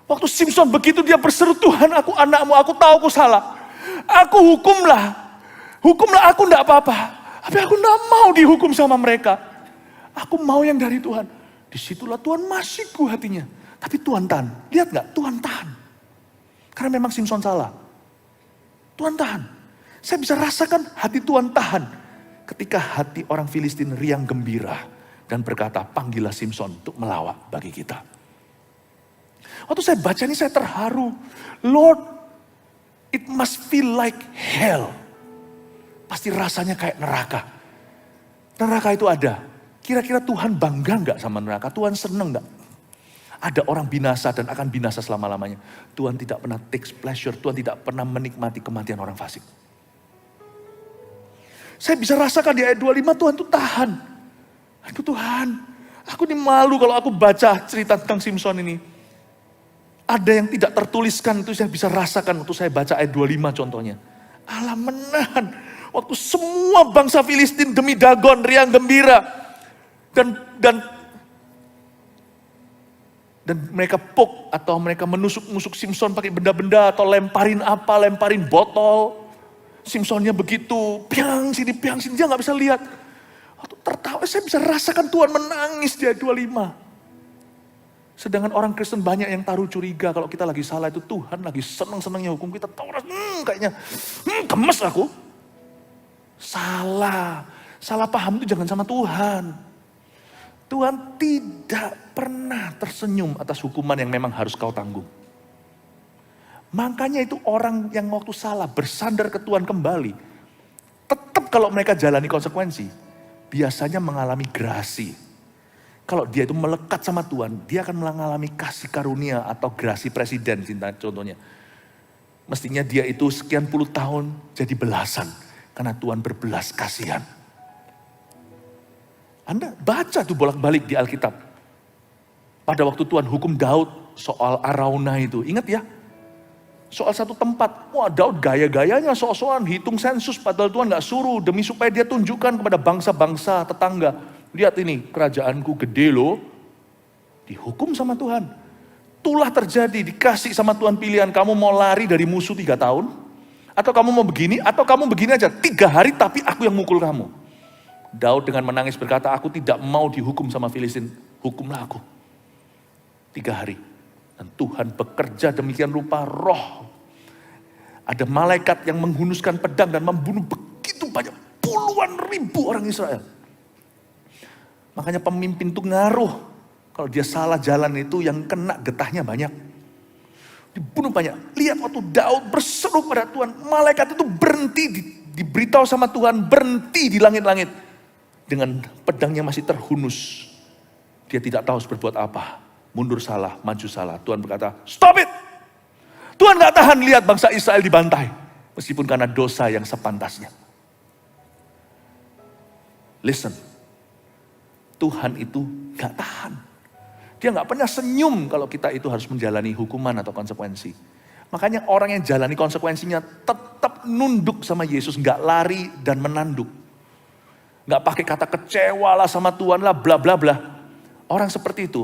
Waktu Simson begitu dia berseru, Tuhan aku anakmu, aku tahu aku salah. Aku hukumlah aku enggak apa-apa. Tapi aku enggak mau dihukum sama mereka. Aku mau yang dari Tuhan. Disitulah Tuhan masih hatinya. Tapi Tuhan tahan. Lihat gak? Tuhan tahan. Karena memang Simson salah. Tuhan tahan. Saya bisa rasakan hati Tuhan tahan. Ketika hati orang Filistin riang gembira. Dan berkata, panggillah Simson untuk melawat bagi kita. Waktu saya baca ini saya terharu. Lord, it must feel like hell. Pasti rasanya kayak neraka. Neraka itu ada. Kira-kira Tuhan bangga nggak sama neraka? Tuhan seneng nggak? Ada orang binasa dan akan binasa selama-lamanya. Tuhan tidak pernah takes pleasure. Tuhan tidak pernah menikmati kematian orang fasik. Saya bisa rasakan di ayat 25 Tuhan tuh tahan. Aduh Tuhan, aku ini malu kalau aku baca cerita tentang Simson ini. Ada yang tidak tertuliskan itu saya bisa rasakan waktu saya baca ayat 25 contohnya. Allah menahan. Waktu semua bangsa Filistin demi Dagon riang gembira. Dan mereka pok atau mereka menusuk-nusuk Simson pakai benda-benda atau lemparin botol. Simsonnya begitu, piang sini, dia nggak bisa lihat. Waktu tertawa, saya bisa rasakan Tuhan menangis di ayat 25. Sedangkan orang Kristen banyak yang taruh curiga kalau kita lagi salah itu Tuhan lagi seneng-senengnya hukum kita. Kayaknya gemes aku. Salah paham itu jangan sama Tuhan. Tuhan tidak pernah tersenyum atas hukuman yang memang harus kau tanggung. Makanya itu orang yang waktu salah bersandar ke Tuhan kembali. Tetap kalau mereka jalani konsekuensi, biasanya mengalami grasi. Kalau dia itu melekat sama Tuhan, dia akan mengalami kasih karunia atau grasi presiden contohnya. Mestinya dia itu sekian puluh tahun jadi belasan. Karena Tuhan berbelas kasihan. Anda baca tuh bolak-balik di Alkitab. Pada waktu Tuhan hukum Daud soal Arauna itu. Ingat ya? Soal satu tempat. Wah Daud gaya-gayanya soal-soal hitung sensus. Padahal Tuhan gak suruh. Demi supaya dia tunjukkan kepada bangsa-bangsa tetangga. Lihat ini kerajaanku gede loh. Dihukum sama Tuhan. Itulah terjadi. Dikasih sama Tuhan pilihan. Kamu mau lari dari musuh 3 tahun. Atau kamu mau begini. Atau kamu begini aja. 3 hari tapi aku yang mukul kamu. Daud dengan menangis berkata, aku tidak mau dihukum sama Filistin, hukumlah aku. 3 hari. Dan Tuhan bekerja demikian rupa roh. Ada malaikat yang menghunuskan pedang dan membunuh begitu banyak, puluhan ribu orang Israel. Makanya pemimpin itu ngaruh. Kalau dia salah jalan itu yang kena getahnya banyak. Dibunuh banyak. Lihat waktu Daud berseru pada Tuhan, malaikat itu berhenti, diberitahu sama Tuhan, berhenti di langit-langit. Dengan pedangnya masih terhunus. Dia tidak tahu harus berbuat apa. Mundur salah, maju salah. Tuhan berkata, stop it! Tuhan gak tahan lihat bangsa Israel dibantai. Meskipun karena dosa yang sepantasnya. Listen. Tuhan itu gak tahan. Dia gak pernah senyum kalau kita itu harus menjalani hukuman atau konsekuensi. Makanya orang yang jalani konsekuensinya tetap nunduk sama Yesus. Gak lari dan menanduk. Gak pakai kata kecewa lah sama Tuhan lah, bla bla bla. Orang seperti itu,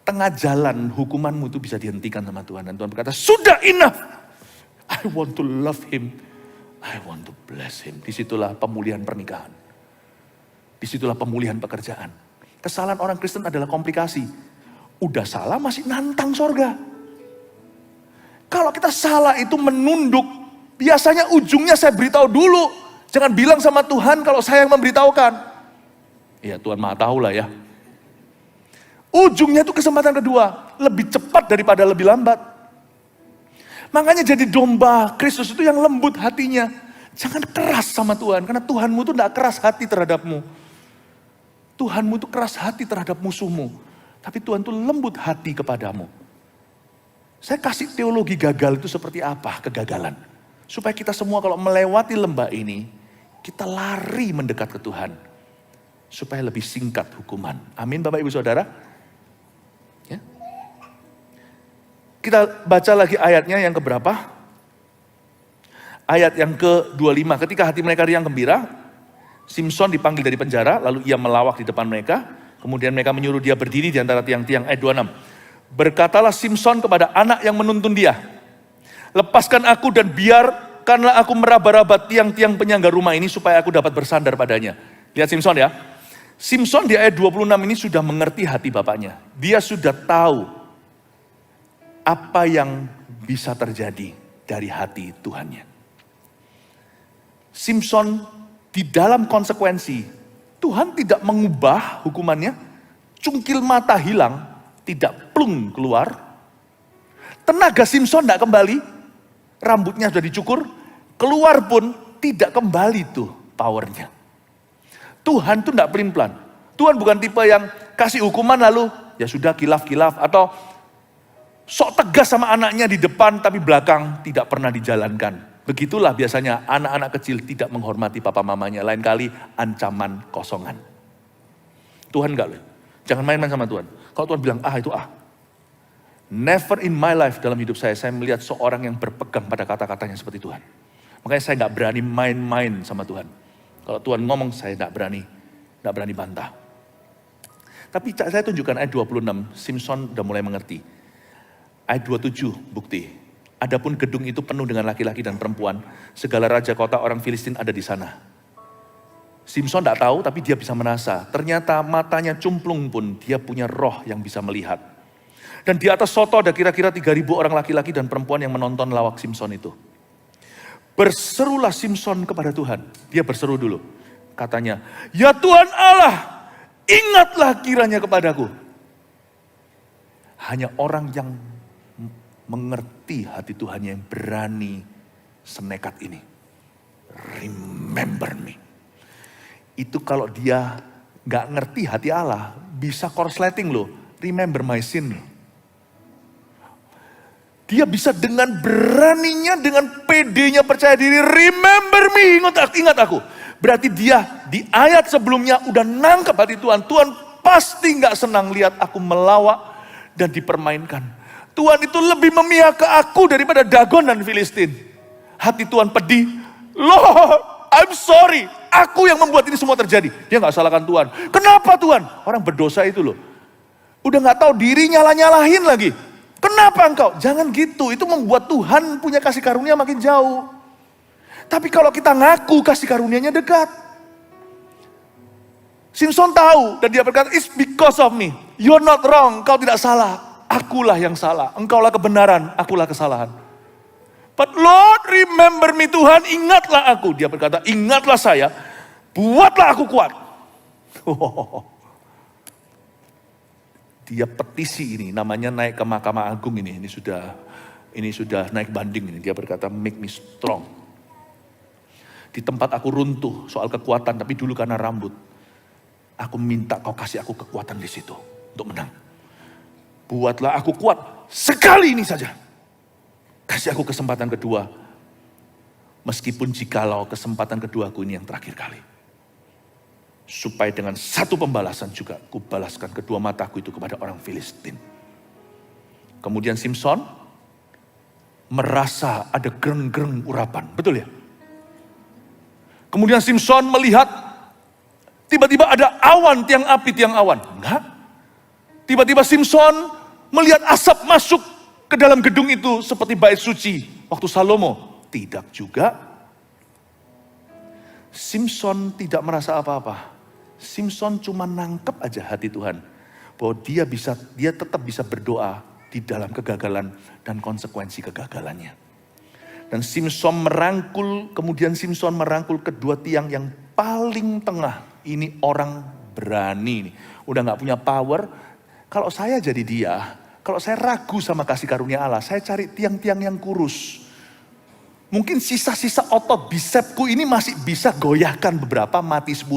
tengah jalan hukumanmu itu bisa dihentikan sama Tuhan. Dan Tuhan berkata, sudah enough. I want to love him. I want to bless him. Disitulah pemulihan pernikahan. Disitulah pemulihan pekerjaan. Kesalahan orang Kristen adalah komplikasi. Udah salah masih nantang sorga. Kalau kita salah itu menunduk, biasanya ujungnya saya beritahu dulu. Jangan bilang sama Tuhan kalau saya yang memberitahukan. Ya Tuhan maha tahu lah ya. Ujungnya itu kesempatan kedua. Lebih cepat daripada lebih lambat. Makanya jadi domba Kristus itu yang lembut hatinya. Jangan keras sama Tuhan. Karena Tuhanmu itu tidak keras hati terhadapmu. Tuhanmu itu keras hati terhadap musuhmu. Tapi Tuhan itu lembut hati kepadamu. Saya kasih teologi gagal itu seperti apa kegagalan. Supaya kita semua kalau melewati lembah ini. Kita lari mendekat ke Tuhan. Supaya lebih singkat hukuman. Amin Bapak Ibu Saudara. Ya. Kita baca lagi ayatnya yang keberapa? Ayat yang ke-25. Ketika hati mereka riang gembira. Simson dipanggil dari penjara. Lalu ia melawak di depan mereka. Kemudian mereka menyuruh dia berdiri di antara tiang-tiang. Ayat 26. Berkatalah Simson kepada anak yang menuntun dia, lepaskan aku dan biarkanlah aku meraba-raba tiang-tiang penyangga rumah ini supaya aku dapat bersandar padanya. Lihat Simson ya. Simson di ayat 26 ini sudah mengerti hati bapaknya. Dia sudah tahu apa yang bisa terjadi dari hati Tuhannya. Simson di dalam konsekuensi, Tuhan tidak mengubah hukumannya, cungkil mata hilang, tidak plung keluar. Tenaga Simson tidak kembali, rambutnya sudah dicukur, keluar pun tidak kembali tuh powernya. Tuhan tuh tidak pelin-pelan. Tuhan bukan tipe yang kasih hukuman lalu ya sudah kilaf-kilaf, atau sok tegas sama anaknya di depan tapi belakang tidak pernah dijalankan. Begitulah biasanya anak-anak kecil tidak menghormati papa mamanya. Lain kali ancaman kosongan. Tuhan enggak loh. Jangan main-main sama Tuhan. Kalau Tuhan bilang itu Never in my life dalam hidup saya melihat seorang yang berpegang pada kata-katanya seperti Tuhan. Makanya saya enggak berani main-main sama Tuhan. Kalau Tuhan ngomong saya enggak berani bantah. Tapi saya tunjukkan ayat 26, Simson udah mulai mengerti. Ayat 27 bukti. Adapun gedung itu penuh dengan laki-laki dan perempuan. Segala raja kota orang Filistin ada di sana. Simson tidak tahu tapi dia bisa merasa. Ternyata matanya cumplung pun dia punya roh yang bisa melihat. Dan di atas soto ada kira-kira 3.000 orang laki-laki dan perempuan yang menonton lawak Simson itu. Berserulah Simson kepada Tuhan. Dia berseru dulu. Katanya, ya Tuhan Allah, ingatlah kiranya kepadaku. Hanya orang yang mengerti hati Tuhan yang berani senekat ini. Remember me. Itu kalau dia gak ngerti hati Allah, bisa korsleting loh. Remember my sin loh. Dia bisa dengan beraninya, dengan pedenya percaya diri. Remember me, ingat aku. Berarti dia di ayat sebelumnya udah nangkep hati Tuhan. Tuhan pasti gak senang lihat aku melawak dan dipermainkan. Tuhan itu lebih memihak ke aku daripada Dagon dan Filistin. Hati Tuhan pedih. Lord, I'm sorry. Aku yang membuat ini semua terjadi. Dia gak salahkan Tuhan. Kenapa Tuhan? Orang berdosa itu loh. Udah gak tahu diri nyalah-nyalahin lagi. Kenapa engkau? Jangan gitu. Itu membuat Tuhan punya kasih karunia makin jauh. Tapi kalau kita ngaku kasih karunianya dekat. Simson tahu dan dia berkata, it's because of me. You're not wrong. Kau tidak salah. Akulah yang salah, engkaulah kebenaran, akulah kesalahan. But Lord, remember me Tuhan, ingatlah aku. Dia berkata, ingatlah saya, buatlah aku kuat. Dia petisi ini, namanya naik ke Mahkamah Agung ini sudah naik banding ini. Dia berkata, make me strong. Di tempat aku runtuh soal kekuatan, tapi dulu karena rambut, aku minta kau kasih aku kekuatan di situ untuk menang. Buatlah aku kuat sekali ini saja. Kasih aku kesempatan kedua. Meskipun jikalau kesempatan keduaku ini yang terakhir kali. Supaya dengan satu pembalasan juga kubalaskan kedua mataku itu kepada orang Filistin. Kemudian Simson merasa ada gereng-gereng urapan. Betul ya? Kemudian Simson melihat tiba-tiba ada awan, tiang api, tiang awan. Enggak. Tiba-tiba Simson melihat asap masuk ke dalam gedung itu seperti bait suci waktu Salomo. Tidak juga. Simson tidak merasa apa-apa. Simson cuma nangkep aja hati Tuhan. Bahwa dia tetap bisa berdoa di dalam kegagalan dan konsekuensi kegagalannya. Dan kemudian Simson merangkul kedua tiang yang paling tengah. Ini orang berani nih. Udah gak punya power. Kalau saya jadi dia, kalau saya ragu sama kasih karunia Allah, saya cari tiang-tiang yang kurus. Mungkin sisa-sisa otot bisepku ini masih bisa goyahkan beberapa, mati 10.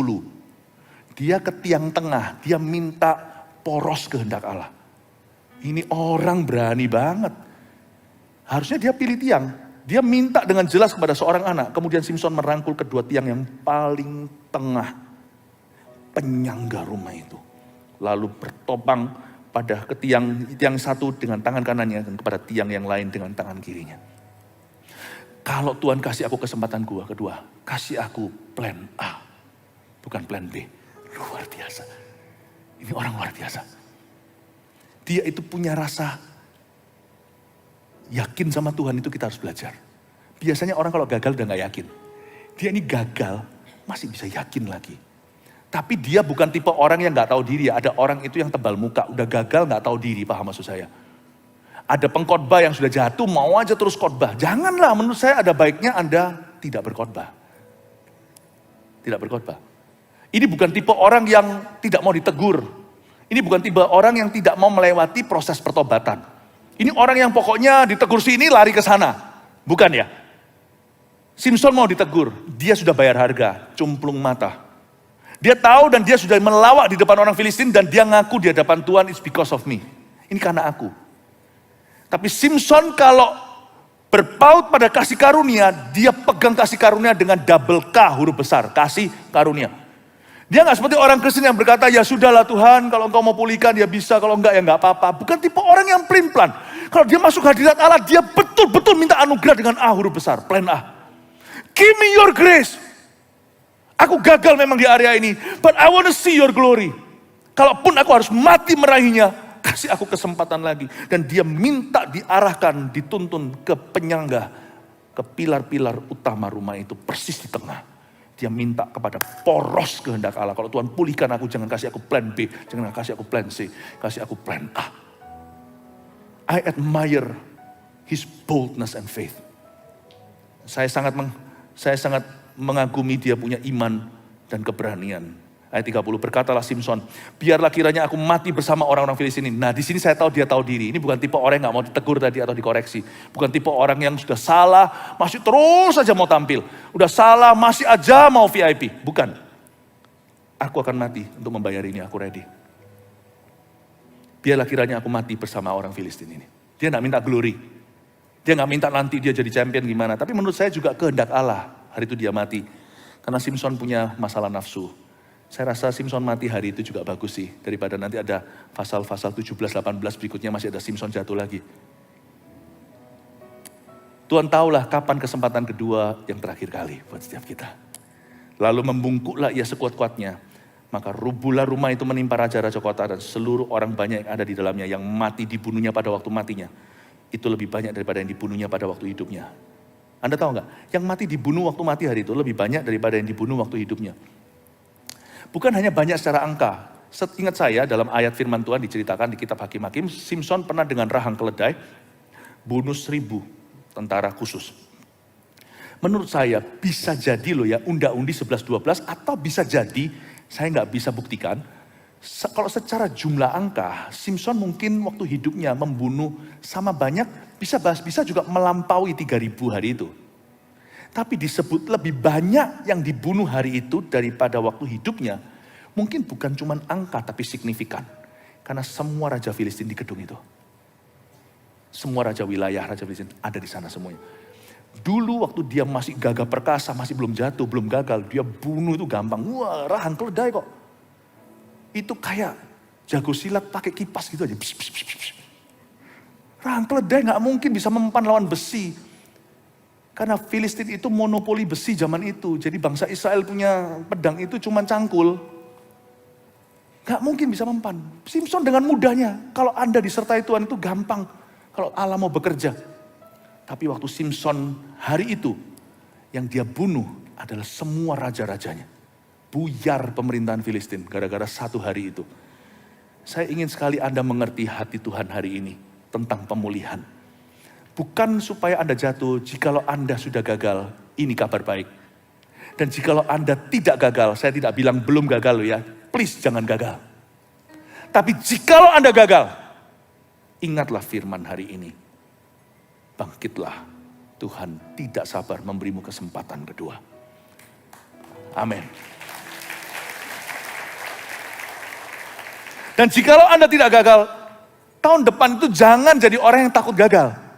Dia ke tiang tengah, dia minta poros kehendak Allah. Ini orang berani banget. Harusnya dia pilih tiang. Dia minta dengan jelas kepada seorang anak. Kemudian Simson merangkul kedua tiang yang paling tengah. Penyangga rumah itu. Lalu bertopang pada tiang satu dengan tangan kanannya dan kepada tiang yang lain dengan tangan kirinya. Kalau Tuhan kasih aku kesempatan kedua, kasih aku plan A, bukan plan B. Luar biasa. Ini orang luar biasa. Dia itu punya rasa yakin sama Tuhan, itu kita harus belajar. Biasanya orang kalau gagal udah gak yakin. Dia ini gagal, masih bisa yakin lagi. Tapi dia bukan tipe orang yang gak tahu diri. Ada orang itu yang tebal muka, udah gagal gak tahu diri, paham maksud saya. Ada pengkhotbah yang sudah jatuh, mau aja terus khotbah. Janganlah, menurut saya ada baiknya Anda tidak berkhotbah. Tidak berkhotbah. Ini bukan tipe orang yang tidak mau ditegur. Ini bukan tipe orang yang tidak mau melewati proses pertobatan. Ini orang yang pokoknya ditegur sini lari ke sana. Bukan ya? Simson mau ditegur, dia sudah bayar harga, cumplung mata. Dia tahu dan dia sudah melawak di depan orang Filistin dan dia ngaku di hadapan Tuhan, it's because of me. Ini karena aku. Tapi Simson kalau berpaut pada kasih karunia, dia pegang kasih karunia dengan double K huruf besar, kasih karunia. Dia gak seperti orang Kristen yang berkata, ya sudahlah Tuhan, kalau engkau mau pulihkan ya bisa, kalau enggak ya enggak apa-apa. Bukan tipe orang yang pelin-pelan. Kalau dia masuk hadirat Allah, dia betul-betul minta anugerah dengan A huruf besar, plan A. Give me your grace. Aku gagal memang di area ini, but I want to see your glory. Kalaupun aku harus mati meraihnya, kasih aku kesempatan lagi. Dan dia minta diarahkan, dituntun ke penyangga, ke pilar-pilar utama rumah itu, persis di tengah. Dia minta kepada poros kehendak Allah. Kalau Tuhan pulihkan aku, jangan kasih aku plan B, jangan kasih aku plan C, kasih aku plan A. I admire his boldness and faith. Saya sangat mengagumi dia punya iman dan keberanian. Ayat 30, berkatalah Simson, biarlah kiranya aku mati bersama orang-orang Filistin ini. Nah di sini saya tahu dia tahu diri. Ini bukan tipe orang yang gak mau ditegur tadi atau dikoreksi. Bukan tipe orang yang sudah salah, masih terus saja mau tampil. Udah salah, masih aja mau VIP. Bukan. Aku akan mati untuk membayar ini, aku ready. Biarlah kiranya aku mati bersama orang Filistin ini. Dia gak minta glory. Dia gak minta nanti dia jadi champion gimana. Tapi menurut saya juga kehendak Allah. Hari itu dia mati. Karena Simson punya masalah nafsu. Saya rasa Simson mati hari itu juga bagus sih. Daripada nanti ada pasal-pasal 17-18 berikutnya masih ada Simson jatuh lagi. Tuhan tahulah kapan kesempatan kedua yang terakhir kali buat setiap kita. Lalu membungkuklah ia sekuat-kuatnya. Maka rubuhlah rumah itu menimpa raja-raja kota dan seluruh orang banyak yang ada di dalamnya. Yang mati dibunuhnya pada waktu matinya. Itu lebih banyak daripada yang dibunuhnya pada waktu hidupnya. Anda tahu nggak? Yang mati dibunuh waktu mati hari itu lebih banyak daripada yang dibunuh waktu hidupnya. Bukan hanya banyak secara angka. Seingat saya dalam ayat firman Tuhan diceritakan di kitab Hakim-Hakim, Simson pernah dengan rahang keledai bunuh 1000 tentara khusus. Menurut saya bisa jadi loh ya unda-undi 11-12 atau bisa jadi, saya nggak bisa buktikan. Kalau secara jumlah angka, Simson mungkin waktu hidupnya membunuh sama banyak, bisa juga melampaui 3000 hari itu. Tapi disebut lebih banyak yang dibunuh hari itu daripada waktu hidupnya. Mungkin bukan cuma angka tapi signifikan. Karena semua raja Filistin di gedung itu. Semua raja wilayah, raja Filistin ada di sana semuanya. Dulu waktu dia masih gagah perkasa, masih belum jatuh, belum gagal. Dia bunuh itu gampang. Wah, rahang keledai kok. Itu kayak jago silat pakai kipas gitu aja. Rahang keledai gak mungkin bisa mempan lawan besi. Karena Filistin itu monopoli besi zaman itu. Jadi bangsa Israel punya pedang itu cuma cangkul. Gak mungkin bisa mempan. Simson dengan mudahnya. Kalau Anda disertai Tuhan itu gampang. Kalau Allah mau bekerja. Tapi waktu Simson hari itu. Yang dia bunuh adalah semua raja-rajanya. Buyar pemerintahan Filistin. Gara-gara satu hari itu. Saya ingin sekali Anda mengerti hati Tuhan hari ini. Tentang pemulihan. Bukan supaya Anda jatuh, jikalau Anda sudah gagal, ini kabar baik. Dan jikalau Anda tidak gagal, saya tidak bilang belum gagal loh ya, please jangan gagal. Tapi jikalau Anda gagal, ingatlah firman hari ini. Bangkitlah, Tuhan tidak sabar memberimu kesempatan kedua. Amin. Dan jikalau Anda tidak gagal, tahun depan itu jangan jadi orang yang takut gagal.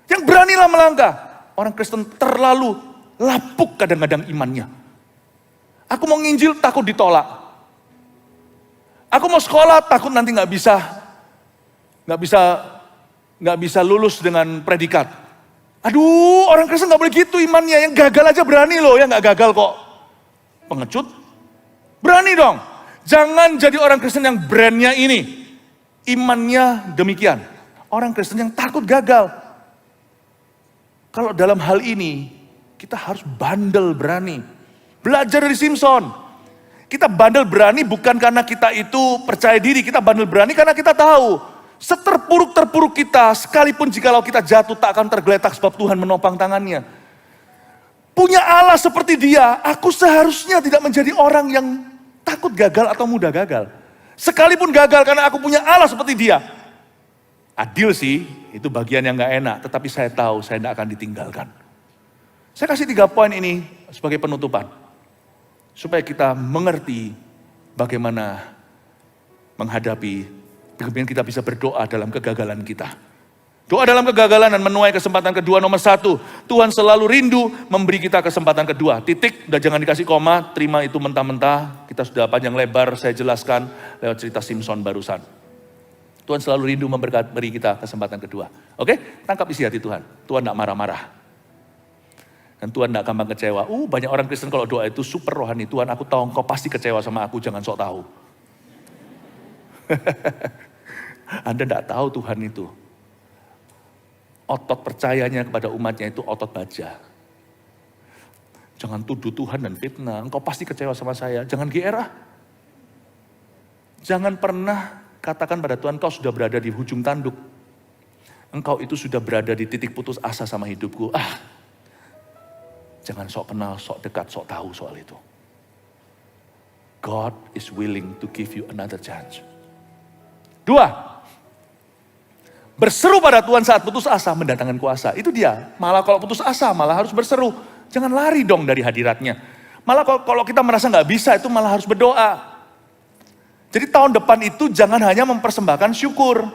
Yang beranilah melangkah. Orang Kristen terlalu lapuk kadang-kadang imannya. Aku mau nginjil takut ditolak. Aku mau sekolah takut nanti nggak bisa lulus dengan predikat. Aduh, orang Kristen nggak boleh gitu imannya. Yang gagal aja berani loh, yang nggak gagal kok pengecut. Berani dong. Jangan jadi orang Kristen yang brandnya ini. Imannya demikian. Orang Kristen yang takut gagal. Kalau dalam hal ini, kita harus bandel berani. Belajar dari Simpson. Kita bandel berani bukan karena kita itu percaya diri. Kita bandel berani karena kita tahu. Seterpuruk-terpuruk kita, sekalipun jikalau kita jatuh tak akan tergeletak sebab Tuhan menopang tangannya. Punya Allah seperti dia, aku seharusnya tidak menjadi orang yang takut gagal atau mudah gagal. Sekalipun gagal karena aku punya Allah seperti dia. Adil sih, itu bagian yang gak enak. Tetapi saya tahu saya tidak akan ditinggalkan. Saya kasih 3 poin ini sebagai penutupan. Supaya kita mengerti bagaimana menghadapi, bagaimana kita bisa berdoa dalam kegagalan kita. Doa dalam kegagalan dan menuai kesempatan kedua nomor 1. Tuhan selalu rindu memberi kita kesempatan kedua. Titik, udah jangan dikasih koma, terima itu mentah-mentah. Kita sudah panjang lebar, saya jelaskan lewat cerita Simpson barusan. Tuhan selalu rindu memberi kita kesempatan kedua. Oke, tangkap isi hati Tuhan. Tuhan tidak marah-marah. Dan Tuhan tidak gampang kecewa. Banyak orang Kristen kalau doa itu super rohani. Tuhan, aku tahu engkau pasti kecewa sama aku, jangan sok tahu. Anda tidak tahu Tuhan itu. Otot percayanya kepada umatnya itu otot baja. Jangan tuduh Tuhan dan fitnah. Engkau pasti kecewa sama saya. Jangan GR. Jangan pernah katakan pada Tuhan, engkau sudah berada di ujung tanduk. Engkau itu sudah berada di titik putus asa sama hidupku. Jangan sok kenal, sok dekat, sok tahu soal itu. God is willing to give you another chance. 2. Berseru pada Tuhan saat putus asa mendatangkan kuasa. Itu dia. Malah kalau putus asa malah harus berseru. Jangan lari dong dari hadiratnya. Malah kalau kita merasa nggak bisa itu malah harus berdoa. Jadi tahun depan itu jangan hanya mempersembahkan syukur.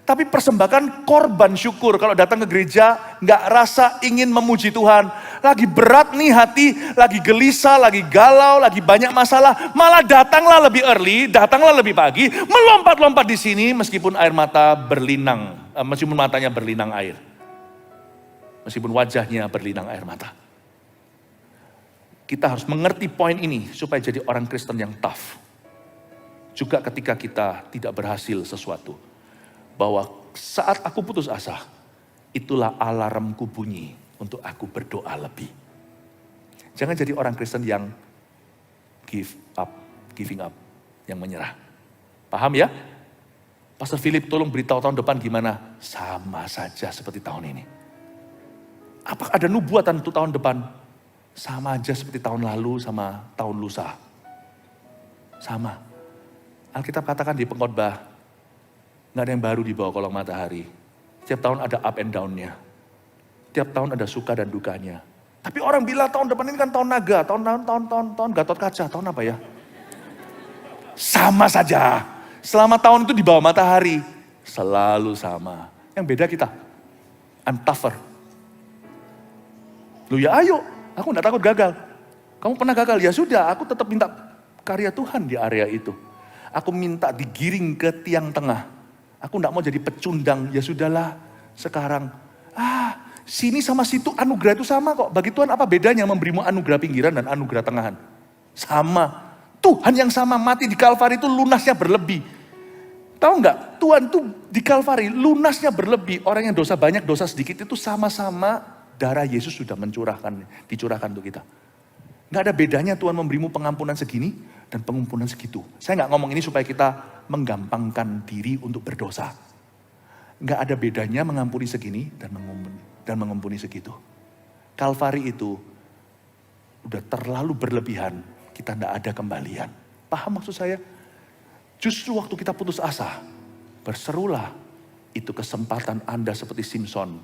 Tapi persembahkan korban syukur. Kalau datang ke gereja nggak rasa ingin memuji Tuhan. Lagi berat nih hati, lagi gelisah, lagi galau, lagi banyak masalah. Malah datanglah lebih early, datanglah lebih pagi. Melompat-lompat di sini meskipun air mata berlinang. Meskipun matanya berlinang air. Meskipun wajahnya berlinang air mata. Kita harus mengerti poin ini supaya jadi orang Kristen yang tough. Juga ketika kita tidak berhasil sesuatu. Bahwa saat aku putus asa, itulah alarmku bunyi untuk aku berdoa lebih. Jangan jadi orang Kristen yang giving up, yang menyerah. Paham ya? Pastor Philip tolong beritahu tahun depan gimana? Sama saja seperti tahun ini. Apakah ada nubuatan untuk tahun depan? Sama aja seperti tahun lalu sama tahun lusa. Sama. Alkitab katakan di pengkhotbah, nggak ada yang baru di bawah kolong matahari. Setiap tahun ada up and down-nya. Tiap tahun ada suka dan dukanya. Tapi orang bilang tahun depan ini kan tahun naga, tahun Gatot Kaca, tahun apa ya? Sama saja. Selama tahun itu di bawah matahari, selalu sama. Yang beda kita, I'm tougher. Loh ya ayo, aku enggak takut gagal. Kamu pernah gagal? Ya sudah, aku tetap minta karya Tuhan di area itu. Aku minta digiring ke tiang tengah. Aku enggak mau jadi pecundang, ya sudahlah sekarang. Sini sama situ anugerah itu sama kok. Bagi Tuhan apa bedanya memberimu anugerah pinggiran dan anugerah tengahan? Sama. Tuhan yang sama mati di Kalvari itu lunasnya berlebih. Tahu nggak? Tuhan tuh di Kalvari lunasnya berlebih. Orang yang dosa banyak, dosa sedikit itu sama-sama darah Yesus sudah dicurahkan untuk kita. Nggak ada bedanya Tuhan memberimu pengampunan segini dan pengampunan segitu. Saya nggak ngomong ini supaya kita menggampangkan diri untuk berdosa. Nggak ada bedanya mengampuni segini dan mengampuni segitu. Kalvari itu udah terlalu berlebihan, kita nggak ada kembalian. Paham maksud saya? Justru waktu kita putus asa, berserulah, itu kesempatan Anda seperti Simpson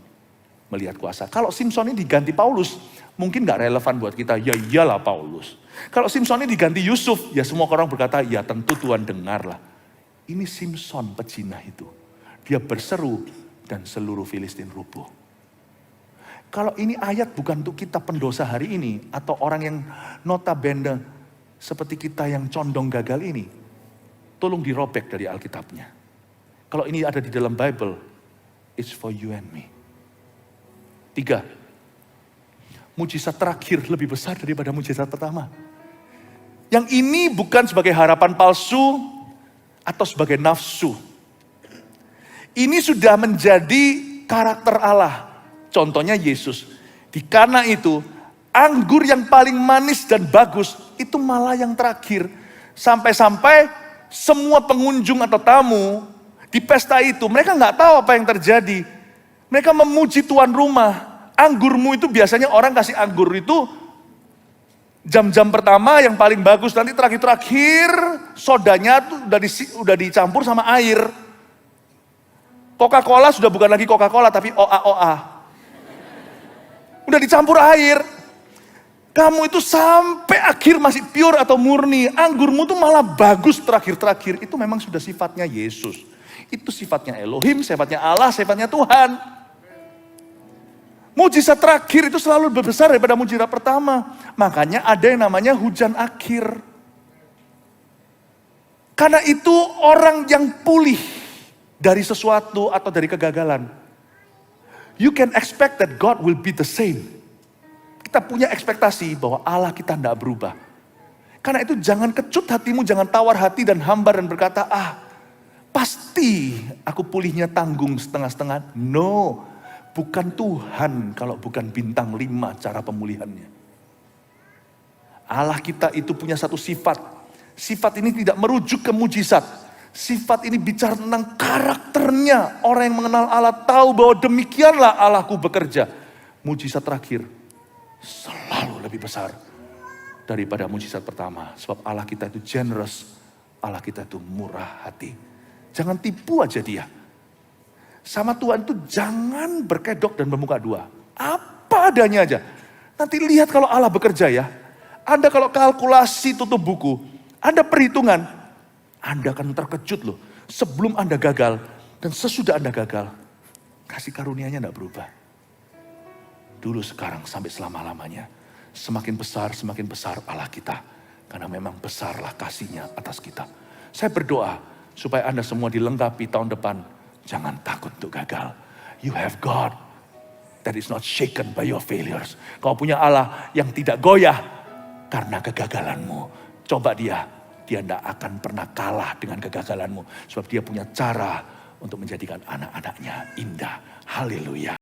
melihat kuasa. Kalau Simpson ini diganti Paulus, mungkin nggak relevan buat kita. Ya iyalah Paulus. Kalau Simpson ini diganti Yusuf, ya semua orang berkata, ya tentu Tuhan dengarlah. Ini Simpson pejinah itu. Dia berseru dan seluruh Filistin rubuh. Kalau ini ayat bukan untuk kita pendosa hari ini, atau orang yang notabene seperti kita yang condong gagal ini, tolong dirobek dari Alkitabnya. Kalau ini ada di dalam Bible, it's for you and me. 3. Mujizat terakhir lebih besar daripada mujizat pertama. Yang ini bukan sebagai harapan palsu atau sebagai nafsu. Ini sudah menjadi karakter Allah. Contohnya Yesus. Di Kana itu, anggur yang paling manis dan bagus, itu malah yang terakhir. Sampai-sampai semua pengunjung atau tamu di pesta itu, mereka nggak tahu apa yang terjadi. Mereka memuji tuan rumah. Anggurmu itu biasanya orang kasih anggur itu jam-jam pertama yang paling bagus, nanti terakhir-terakhir sodanya tuh udah dicampur sama air. Coca-Cola sudah bukan lagi Coca-Cola tapi OA. Udah dicampur air. Kamu itu sampai akhir masih pure atau murni. Anggurmu tuh malah bagus terakhir-terakhir. Itu memang sudah sifatnya Yesus. Itu sifatnya Elohim, sifatnya Allah, sifatnya Tuhan. Mujizat terakhir itu selalu lebih besar daripada mujizat pertama. Makanya ada yang namanya hujan akhir. Karena itu orang yang pulih dari sesuatu atau dari kegagalan, you can expect that God will be the same. Kita punya ekspektasi bahwa Allah kita tidak berubah. Karena itu jangan kecut hatimu, jangan tawar hati dan hambar dan berkata, pasti aku pulihnya tanggung setengah-setengah. No, bukan Tuhan kalau bukan bintang 5 cara pemulihannya. Allah kita itu punya satu sifat. Sifat ini tidak merujuk ke mujizat. Sifat ini bicara tentang karakternya. Orang yang mengenal Allah tahu bahwa demikianlah Allahku bekerja. Mujizat terakhir selalu lebih besar daripada mujizat pertama. Sebab Allah kita itu generous. Allah kita itu murah hati. Jangan tipu aja dia. Sama Tuhan itu jangan berkedok dan bermuka dua. Apa adanya aja. Nanti lihat kalau Allah bekerja ya. Anda kalau kalkulasi tutup buku, Anda perhitungan, Anda akan terkejut loh. Sebelum Anda gagal dan sesudah Anda gagal, kasih karunia-Nya tidak berubah. Dulu, sekarang, sampai selama-lamanya. Semakin besar Allah kita. Karena memang besarlah kasih-Nya atas kita. Saya berdoa supaya Anda semua dilengkapi tahun depan. Jangan takut untuk gagal. You have God that is not shaken by your failures. Kau punya Allah yang tidak goyah karena kegagalanmu. Coba dia tidak akan pernah kalah dengan kegagalanmu. Sebab dia punya cara untuk menjadikan anak-anaknya indah. Haleluya.